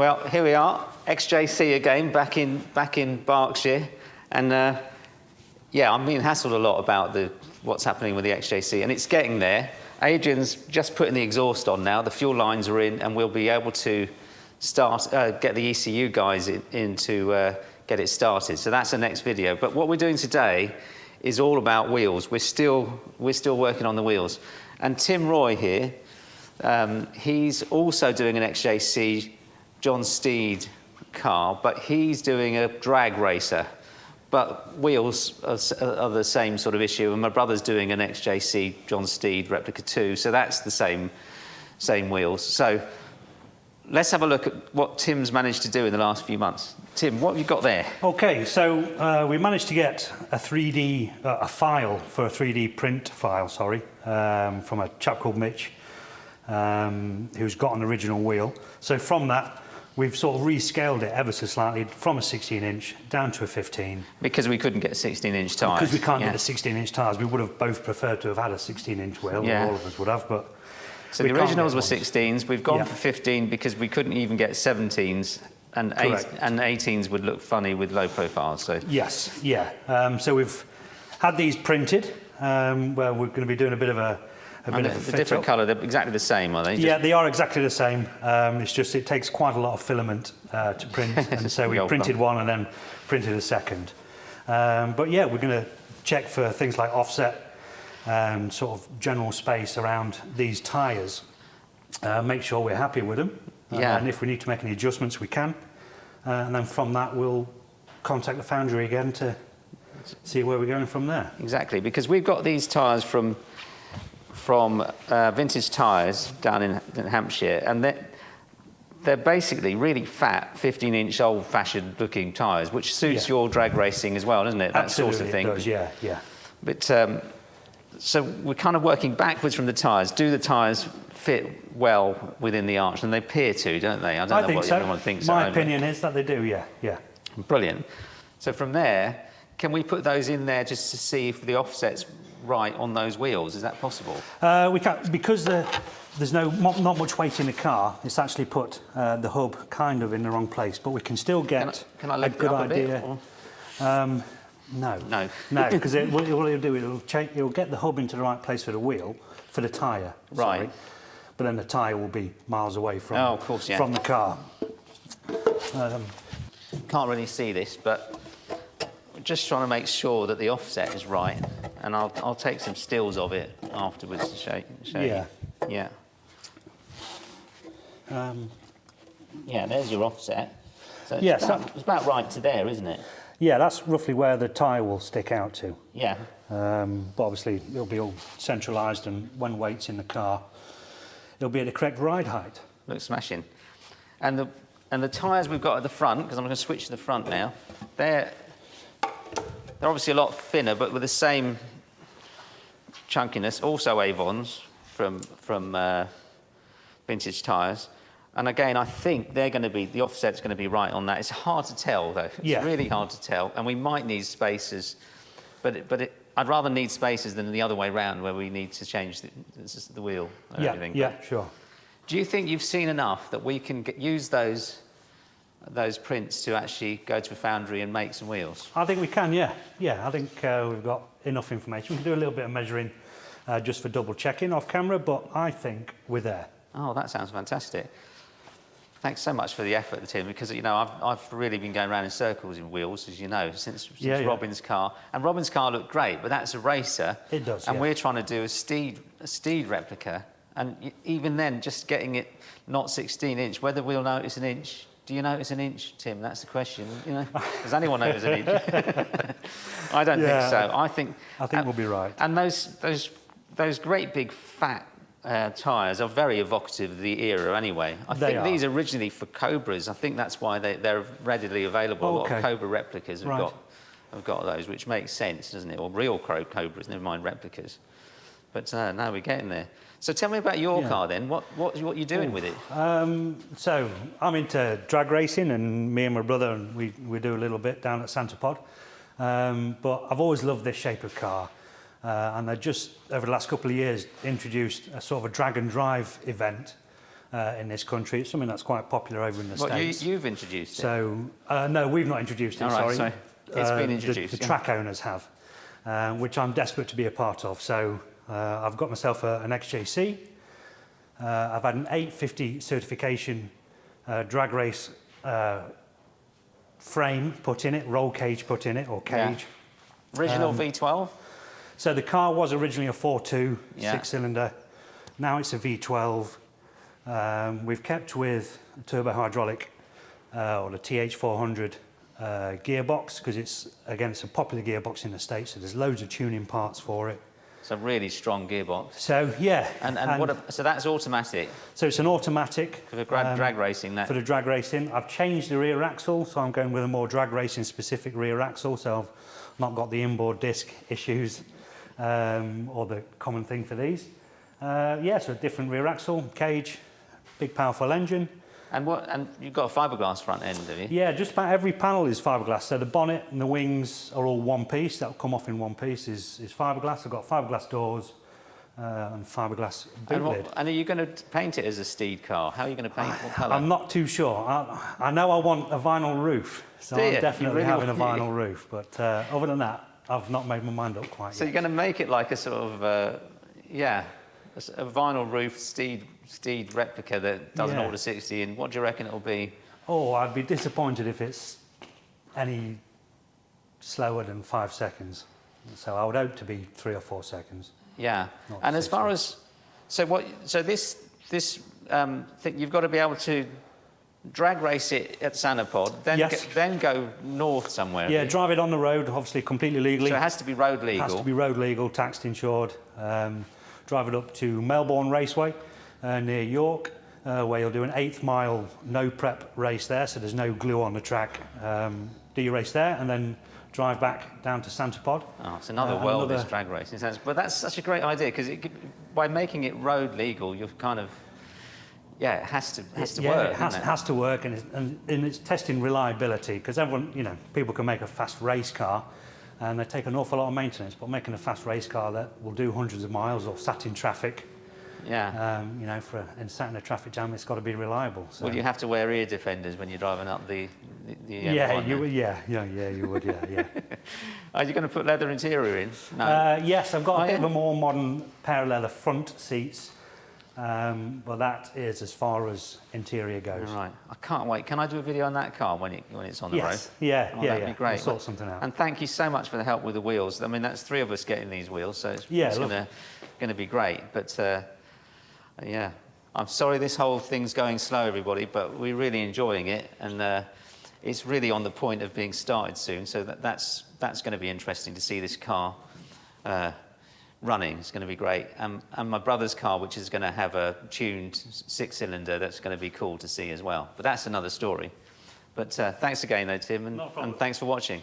Well, here we are, XJC again, back in Berkshire, and yeah, I'm being hassled a lot about what's happening with the XJC, and it's getting there. Adrian's just putting the exhaust on now. The fuel lines are in, and we'll be able to start get the ECU guys in to get it started. So that's the next video. But what we're doing today is all about wheels. We're still working on the wheels, and Tim Roy here, he's also doing an XJC John Steed car, but he's doing a drag racer. But wheels are the same sort of issue, and my brother's doing an XJC John Steed Replica 2, so that's the same wheels. So let's have a look at what Tim's managed to do in the last few months. Tim, what have you got there? Okay, so we managed to get a 3D, a file for a 3D print file, sorry, from a chap called Mitch, who's got an original wheel. So from that, we've sort of rescaled it ever so slightly from a 16-inch down to a 15. Because we couldn't get 16-inch tyres. Because we can't get the 16-inch tyres. We would have both preferred to have had a 16-inch wheel, all of us would have, but... So the originals were 16s. We've gone for 15 because we couldn't even get 17s, and 18s would look funny with low profiles. So yes, yeah. So we've had these printed. Where we're going to be doing a bit of a different colour. They're exactly the same, are they? Yeah, they are exactly the same. It's just it takes quite a lot of filament to print, and so we printed one and then printed a second. But yeah, we're going to check for things like offset. Sort of general space around these tyres, make sure we're happy with them, and if we need to make any adjustments we can, and then from that we'll contact the foundry again to see where we're going from there. Exactly, because we've got these tyres from Vintage Tyres down in Hampshire, and they're basically really fat 15-inch old-fashioned looking tyres, which suits your drag racing as well, doesn't it? That Absolutely, sort of thing. It does, yeah. But so we're kind of working backwards from the tyres. Do the tyres fit well within the arch? And they appear to, don't they? I don't know what everyone thinks. My opinion is that they do, yeah. Brilliant. So from there, can we put those in there just to see if the offset's right on those wheels? Is that possible? We can, because there's not much weight in the car. It's actually put the hub kind of in the wrong place, but we can still get can I lift a good idea. No, because what it'll do, it'll get the hub into the right place for the wheel, for the tyre. Right. But then the tyre will be miles away from, of course, from the car. Can't really see this, but we're just trying to make sure that the offset is right, and I'll take some stills of it afterwards to show you. Yeah. Yeah, there's your offset. So it's about right to there, isn't it? Yeah, that's roughly where the tyre will stick out to. Yeah. But obviously it'll be all centralised, and when weight's in the car, it'll be at the correct ride height. Looks smashing. And the tyres we've got at the front, because I'm going to switch to the front now, they're obviously a lot thinner, but with the same chunkiness. Also Avons from Vintage Tyres. And again, I think the offset's going to be right on that. It's hard to tell, though. It's really hard to tell. And we might need spacers, but I'd rather need spacers than the other way round, where we need to change the wheel and everything. Yeah, sure. Do you think you've seen enough that we can use those prints to actually go to a foundry and make some wheels? I think we can, yeah. I think we've got enough information. We can do a little bit of measuring just for double checking off camera, but I think we're there. Oh, that sounds fantastic. Thanks so much for the effort, Tim, because I've really been going around in circles in wheels, as you know, since Robin's car. And Robin's car looked great, but that's a racer. It does. And we're trying to do a Steed replica, and even then, just getting it not 16-inch. Whether we'll notice an inch. Do you notice an inch, Tim? That's the question. Does anyone notice an inch? I don't think so. I think we'll be right. And those great big fat tyres are very evocative of the era anyway. I think these are originally for Cobras. I think that's why they're readily available. A lot of Cobra replicas have got those, which makes sense, doesn't it? Or real Cobras, never mind replicas. But now we're getting there. So tell me about your car then. What are you doing with it? So I'm into drag racing, and me and my brother, and we do a little bit down at Santapod. But I've always loved this shape of car. And they just, over the last couple of years, introduced a sort of a drag and drive event in this country. It's something that's quite popular over in the States. You've introduced it? So, no, we've not introduced it, All right, sorry. It's been introduced. The track owners have, which I'm desperate to be a part of. So I've got myself an XJC. I've had an 850 certification drag race frame put in it, roll cage put in it, or cage. Yeah. Original V12? So the car was originally a 4.2 Yeah. 6-cylinder. Now it's a V12. We've kept with a turbo hydraulic or the TH400 gearbox, because it's a popular gearbox in the States, so there's loads of tuning parts for it. It's a really strong gearbox. So yeah. So that's automatic? So it's an automatic. For the drag racing? For the drag racing. I've changed the rear axle, so I'm going with a more drag racing specific rear axle, so I've not got the inboard disc issues or the common thing for these. Yeah, so a different rear axle, cage, big powerful engine. And you've got a fiberglass front end, have you? Yeah, just about every panel is fiberglass. So the bonnet and the wings are all one piece. That'll come off in one piece. Is fiberglass. I've got fiberglass doors and fiberglass boot lid. And are you going to paint it as a Steed car? How are you going to paint? What colour? I'm not too sure. I know I want a vinyl roof, so I'm definitely having a vinyl roof. But other than that, I've not made my mind up quite yet. So you're going to make it like a sort of a vinyl roof Steed replica that does an order 60, and what do you reckon it'll be? Oh, I'd be disappointed if it's any slower than 5 seconds. So I would hope to be 3 or 4 seconds. Yeah, and as far as this thing, you've got to be able to drag race it at Santapod, then go north somewhere. Yeah, drive it on the road, obviously completely legally. So it has to be road legal. It has to be road legal, taxed, insured. Drive it up to Melbourne Raceway near York, where you'll do an 8th mile no prep race there, so there's no glue on the track. Do your race there and then drive back down to Santapod. Oh, it's another world, this drag racing. But that's such a great idea, because by making it road legal, you're kind of, it has to work. It has to work, and it's testing reliability, because everyone, people can make a fast race car, and they take an awful lot of maintenance, but making a fast race car that will do hundreds of miles or sat in traffic, sat in a traffic jam, it's got to be reliable. So. Will you have to wear ear defenders when you're driving up the yeah, M1, you would, you would, yeah. Are you going to put leather interior in? No. Yes, I've got a bit of a more modern pair of leather front seats, but that is as far as interior goes. All right, I can't wait. Can I do a video on that car when it's on the road? Yeah, that'd be great. We'll sort something out. And thank you so much for the help with the wheels. I mean, that's 3 of us getting these wheels, so it's going to be great. But I'm sorry this whole thing's going slow, everybody, but we're really enjoying it, and it's really on the point of being started soon. So that's going to be interesting to see this car running. It's going to be great. And my brother's car, which is going to have a tuned 6-cylinder, that's going to be cool to see as well. But that's another story. But thanks again, though, Tim, and thanks for watching.